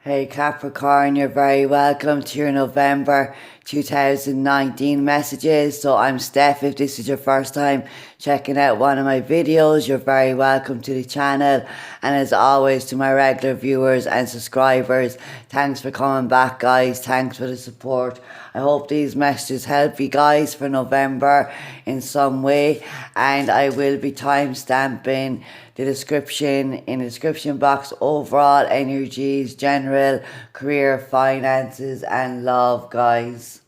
Hey Capricorn, you're very welcome to your November 2019 messages. So I'm Steph. If this is your first time checking out one of my videos, you're very welcome to the channel. And as always, to my regular viewers and subscribers, thanks for coming back, guys. Thanks for the support. I hope these messages help you guys for November in some way. And I will be time stamping the description in the description box, overall energies, general, career, finances, and love, guys.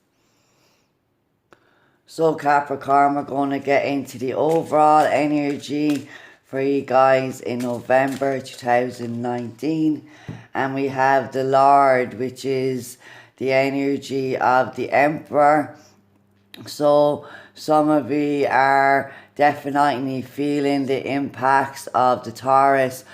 So Capricorn, we're going to get into the overall energy for you guys in November 2019. And we have the Lord, which is the energy of the Emperor. So some of you are definitely feeling the impacts of the Taurus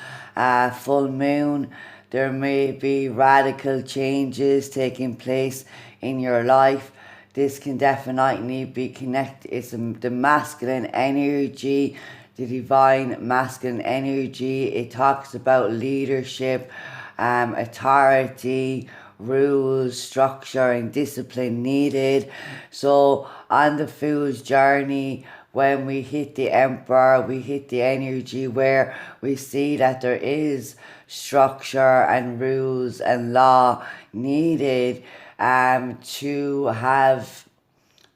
full moon. There may be radical changes taking place in your life. This can definitely be connected. It's the masculine energy, the divine masculine energy. It talks about leadership, authority, rules, structure, and discipline needed. So on the Fool's journey, when we hit the Emperor, we hit the energy where we see that there is structure and rules and law needed to have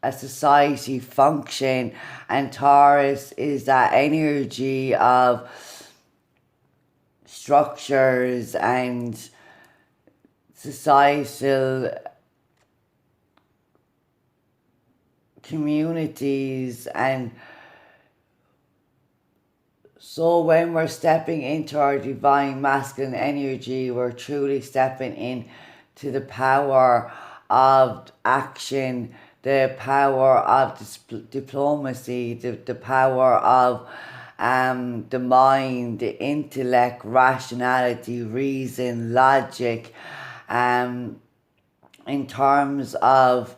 a society function. And Taurus is that energy of structures and societal communities. And so when we're stepping into our divine masculine energy, we're truly stepping into the power of action, the power of diplomacy, the power of the mind, the intellect, rationality, reason, logic, in terms of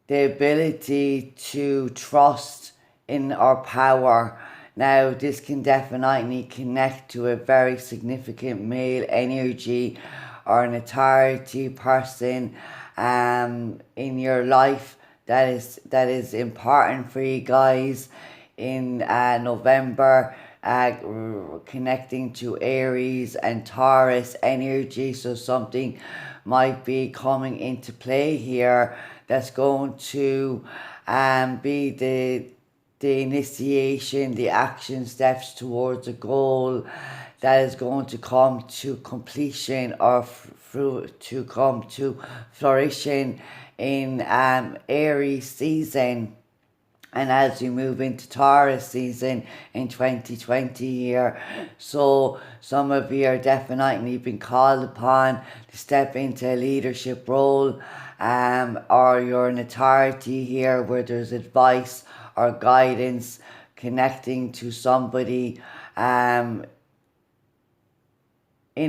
the ability to trust in our power. Now, this can definitely connect to a very significant male energy or an authority person in your life that is important for you guys in November, connecting to Aries and Taurus energy. So something might be coming into play here that's going to be the initiation, the action steps towards a goal that is going to come to completion or to come to flourishing in Aries season. And as we move into Taurus season in 2020 here, so some of you are definitely being called upon to step into a leadership role, or you're an authority here where there's advice or guidance connecting to somebody in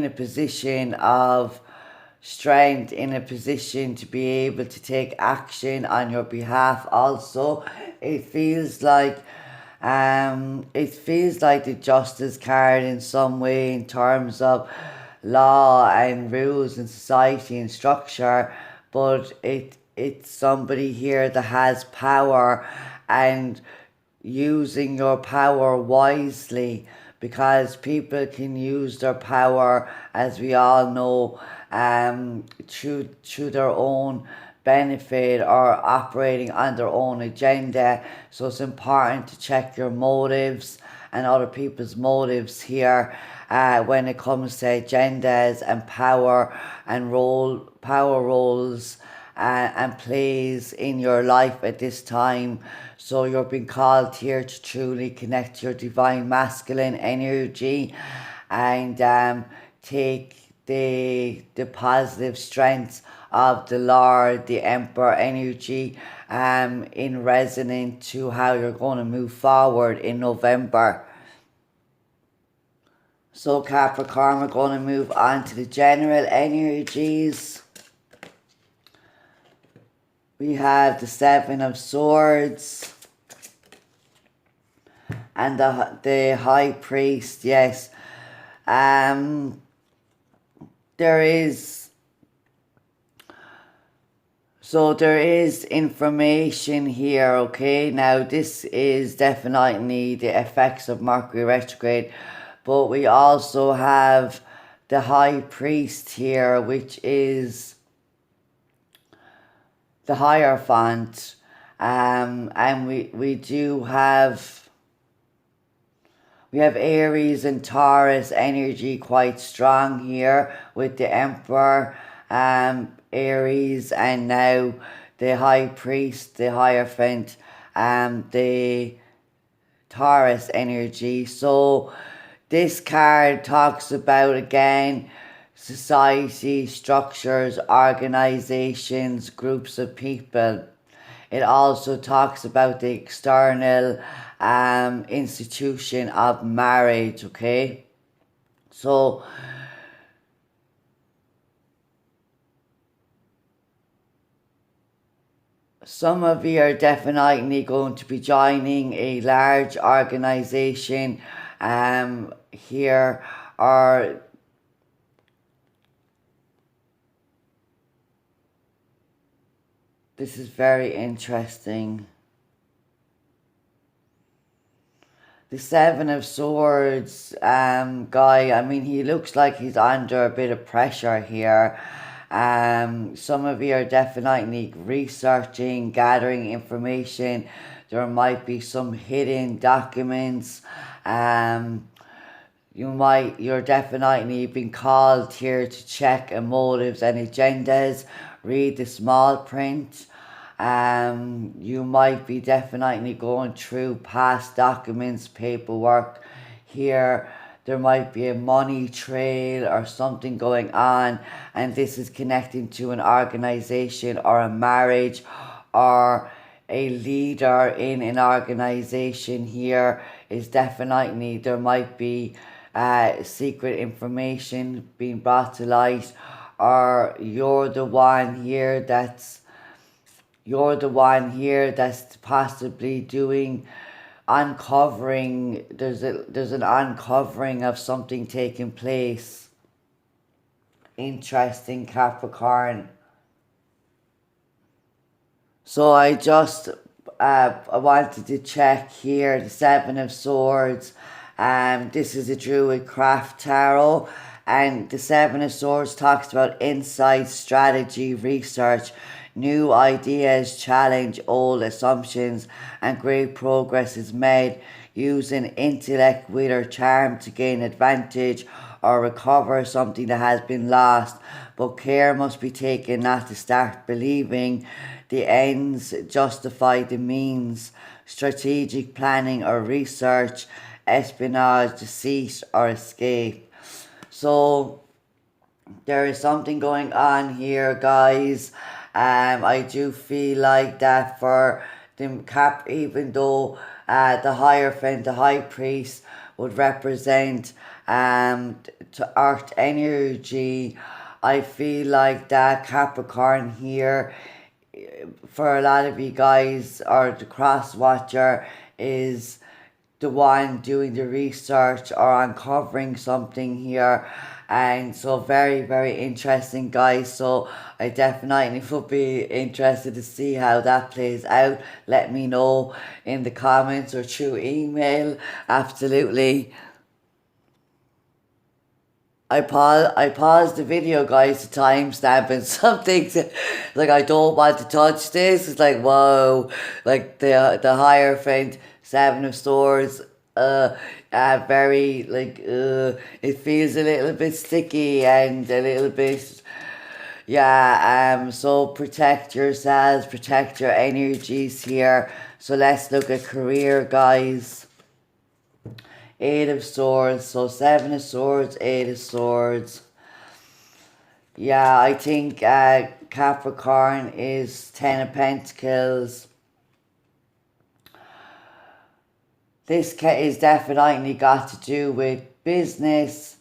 a position of strength, in a position to be able to take action on your behalf. Also, it feels like the justice card in some way in terms of law and rules and society and structure, but it's somebody here that has power and using your power wisely, because people can use their power, as we all know, through their own benefit or operating on their own agenda. So it's important to check your motives and other people's motives here when it comes to agendas and power and power roles and plays in your life at this time. So you're being called here to truly connect to your divine masculine energy and take the positive strengths of the Lord, the Emperor energy, in resonance to how you're going to move forward in November. So Capricorn, we're going to move on to the general energies. We have the Seven of Swords and the High Priest, yes. there is, so there is information here, okay? Now, this is definitely the effects of Mercury retrograde, but we also have the High Priest here, which is the Hierophant. And we do have, we have Aries and Taurus energy quite strong here with the Emperor, Aries, and now the High Priest, the Hierophant, the Taurus energy. So this card talks about, again, society, structures, organizations, groups of people. It also talks about the external institution of marriage, okay? So some of you are definitely going to be joining a large organization here, or this is very interesting. The Seven of Swords guy, I mean, he looks like he's under a bit of pressure here. Some of you are definitely researching, gathering information. There might be some hidden documents. You're definitely being called here to check motives and agendas. Read the small print. You might be definitely going through past documents, paperwork here. There might be a money trail or something going on, and this is connecting to an organization or a marriage or a leader in an organization. Here is definitely, there might be secret information being brought to light, or you're the one here that's possibly doing uncovering. There's an uncovering of something taking place. Interesting, Capricorn. So I just I wanted to check here the Seven of Swords. This is a Druid Craft Tarot, and the Seven of Swords talks about insight, strategy, research, new ideas, challenge old assumptions, and great progress is made using intellect, wit, or charm to gain advantage or recover something that has been lost. But care must be taken not to start believing the ends justify the means. Strategic planning or research, espionage, deceit, or escape. So there is something going on here, guys. I do feel like that for the even though the Hierophant, the High Priest, would represent to earth energy, I feel like that Capricorn here, for a lot of you guys, or the cross watcher, is the one doing the research or uncovering something here. And so very, very interesting, guys. So I definitely would be interested to see how that plays out. Let me know in the comments or through email. Absolutely. I paused the video, guys, to timestamp, and some things like, I don't want to touch this. It's like, whoa, like the Hierophant, Seven of Swords, very like it feels a little bit sticky and a little bit, yeah. So protect yourselves, protect your energies here. So let's look at career, guys. Eight of Swords, so Seven of Swords, Eight of Swords. Yeah, I think Capricorn is Ten of Pentacles. This is definitely got to do with business.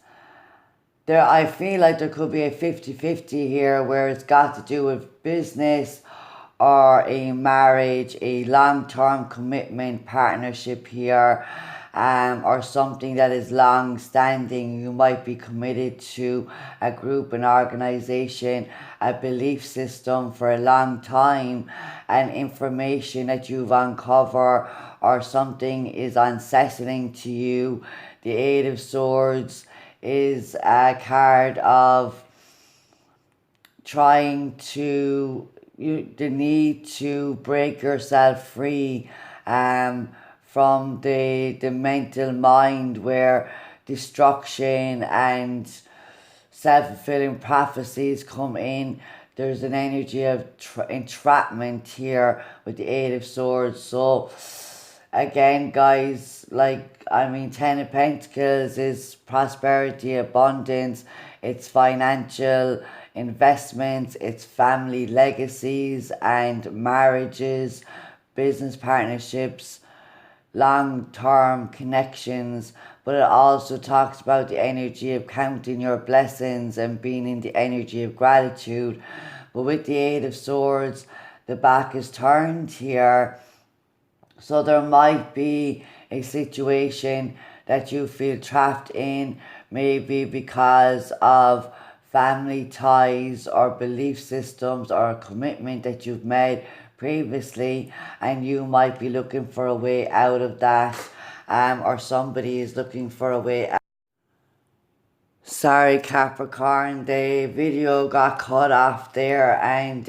I feel like there could be a 50-50 here, where it's got to do with business or a marriage, a long-term commitment, partnership here. or something that is long standing. You might be committed to a group, an organization, a belief system for a long time, and information that you've uncovered or something is unsettling to you. The Eight of Swords is a card of trying to, the need to break yourself free from the mental mind where destruction and self-fulfilling prophecies come in. There's an energy of entrapment here with the Eight of Swords. So again, guys, Ten of Pentacles is prosperity, abundance, it's financial investments, it's family legacies and marriages, business partnerships, long-term connections. But it also talks about the energy of counting your blessings and being in the energy of gratitude. But with the Eight of Swords, the back is turned here. So there might be a situation that you feel trapped in, maybe because of family ties or belief systems or a commitment that you've made previously, and you might be looking for a way out of that, or somebody is looking for a way out. Sorry, Capricorn, the video got cut off there, and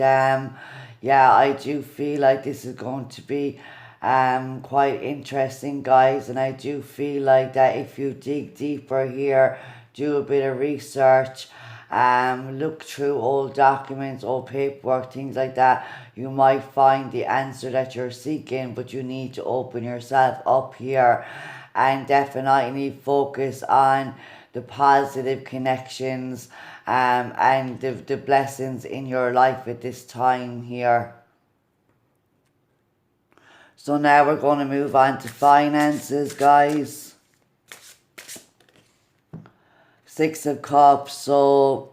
yeah, I do feel like this is going to be quite interesting, guys, and I do feel like that if you dig deeper here, do a bit of research, look through old documents, old paperwork, things like that, you might find the answer that you're seeking. But you need to open yourself up here and definitely focus on the positive connections and the blessings in your life at this time here. So now we're going to move on to finances, guys. Six of Cups. So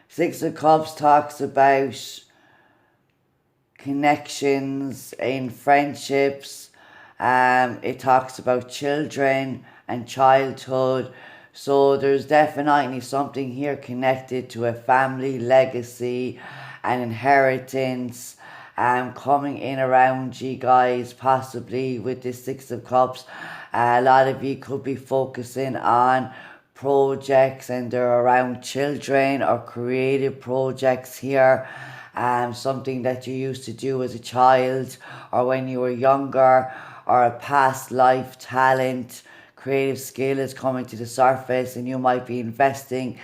Six of Cups talks about connections in friendships. It talks about children and childhood. So there's definitely something here connected to a family legacy and inheritance coming in around you guys, possibly with the Six of Cups. A lot of you could be focusing on projects and they're around children or creative projects here. Something that you used to do as a child or when you were younger, or a past life talent, creative skill is coming to the surface, and you might be investing.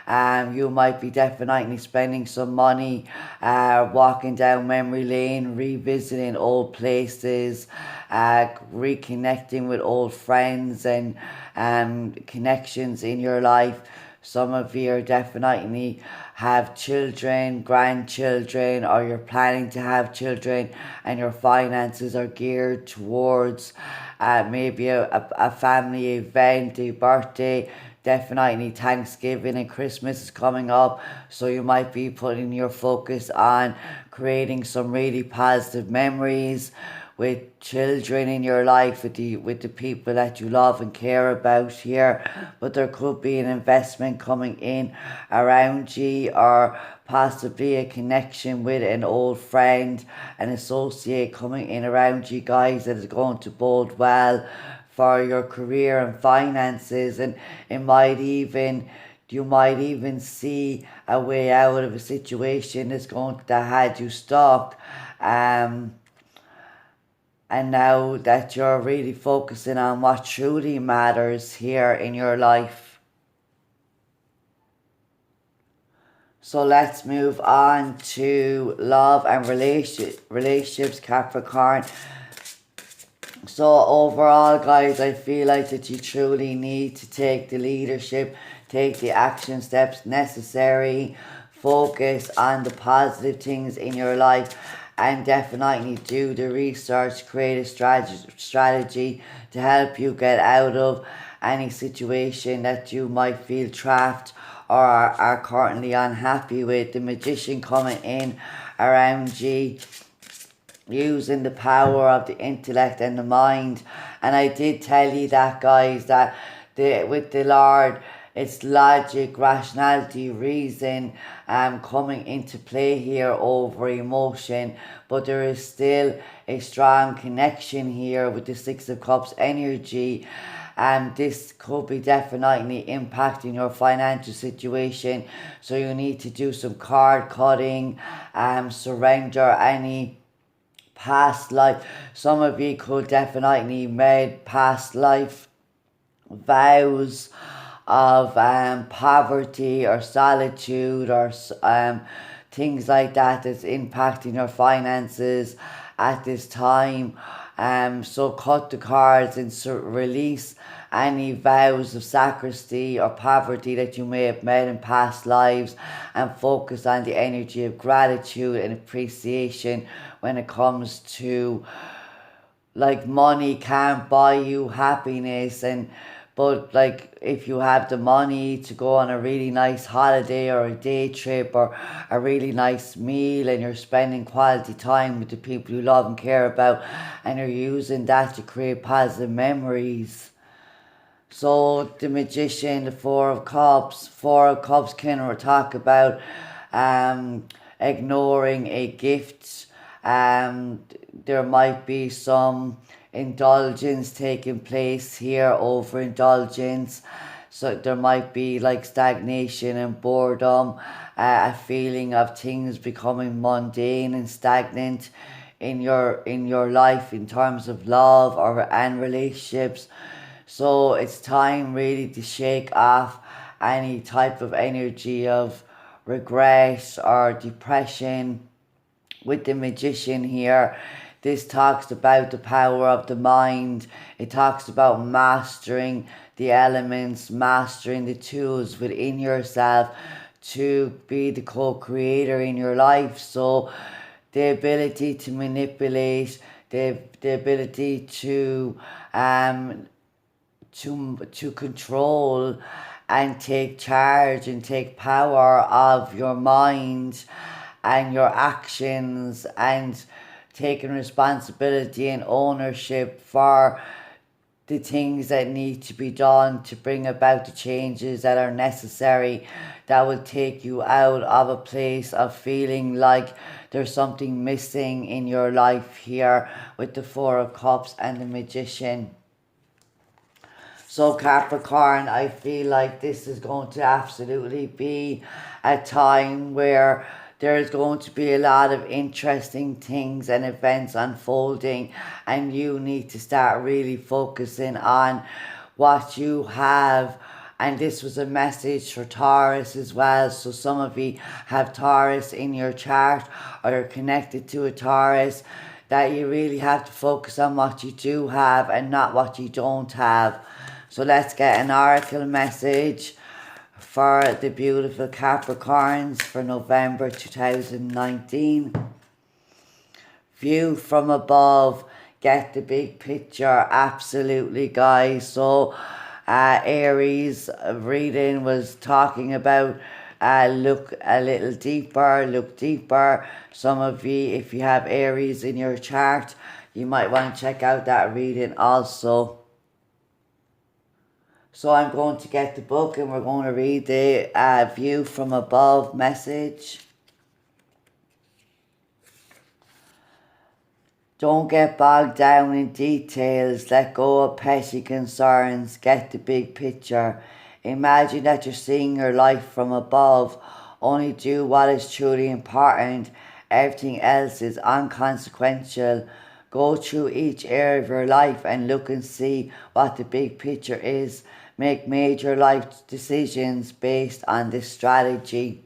You might be definitely spending some money, walking down memory lane, revisiting old places, reconnecting with old friends and connections in your life. Some of you are definitely have children, grandchildren, or you're planning to have children, and your finances are geared towards maybe a family event, a birthday. Definitely Thanksgiving and Christmas is coming up, so you might be putting your focus on creating some really positive memories with children in your life, with the people that you love and care about here. But there could be an investment coming in around you, or possibly a connection with an old friend, an associate coming in around you guys that is going to bode well for your career and finances. And you might even see a way out of a situation that had you stuck. And now that you're really focusing on what truly matters here in your life. So let's move on to love and relationships, Capricorn. So overall, guys, I feel like that you truly need to take the leadership, take the action steps necessary, focus on the positive things in your life, and definitely do the research, create a strategy to help you get out of any situation that you might feel trapped or are currently unhappy with. The Magician coming in around you. using the power of the intellect and the mind. And I did tell you that, guys, that with the Lord, it's logic, rationality, reason coming into play here over emotion, but there is still a strong connection here with the Six of Cups energy. This could be definitely impacting your financial situation, so you need to do some card cutting, surrender any past life. Some of you could definitely made past life vows of poverty or solitude or things like that that's impacting your finances at this time. So cut the cards and release any vows of sacristy or poverty that you may have made in past lives, and focus on the energy of gratitude and appreciation when it comes to, like, money can't buy you happiness, but like if you have the money to go on a really nice holiday or a day trip or a really nice meal, and you're spending quality time with the people you love and care about, and you're using that to create positive memories. So the Magician, the Four of Cups can talk about ignoring a gift. There might be some indulgence taking place here, overindulgence. So there might be like stagnation and boredom, a feeling of things becoming mundane and stagnant in your life in terms of love and relationships. So it's time really to shake off any type of energy of regret or depression. With the Magician here, this talks about the power of the mind. It talks about mastering the elements, mastering the tools within yourself to be the co-creator in your life. So the ability to manipulate, the ability to control and take charge and take power of your mind and your actions, and taking responsibility and ownership for the things that need to be done to bring about the changes that are necessary, that will take you out of a place of feeling like there's something missing in your life here with the Four of Cups and the Magician. So Capricorn, I feel like this is going to absolutely be a time where there's going to be a lot of interesting things and events unfolding, and you need to start really focusing on what you have. And this was a message for Taurus as well. So some of you have Taurus in your chart, or you're connected to a Taurus, that you really have to focus on what you do have and not what you don't have. So let's get an oracle message for the beautiful Capricorns for November 2019. View from above. Get the big picture. Absolutely, guys. So Aries reading was talking about look a little deeper, look deeper. Some of you, if you have Aries in your chart, you might want to check out that reading also. So I'm going to get the book and we're going to read the view from above message. Don't get bogged down in details. Let go of petty concerns. Get the big picture. Imagine that you're seeing your life from above. Only do what is truly important. Everything else is inconsequential. Go through each area of your life and look and see what the big picture is. Make major life decisions based on this strategy.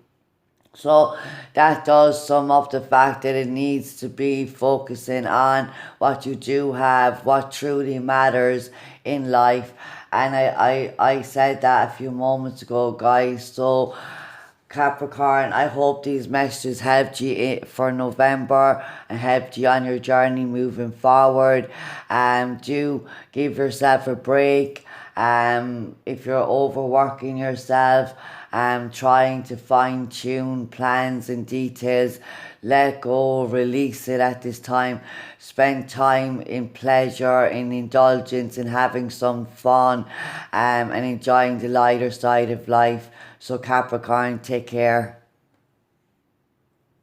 So that does sum up the fact that it needs to be focusing on what you do have, what truly matters in life. And I said that a few moments ago, guys. So Capricorn, I hope these messages helped you for November and helped you on your journey moving forward. Do give yourself a break If you're overworking yourself, trying to fine tune plans and details, let go, release it at this time. Spend time in pleasure, in indulgence, in having some fun, and enjoying the lighter side of life. So Capricorn, take care.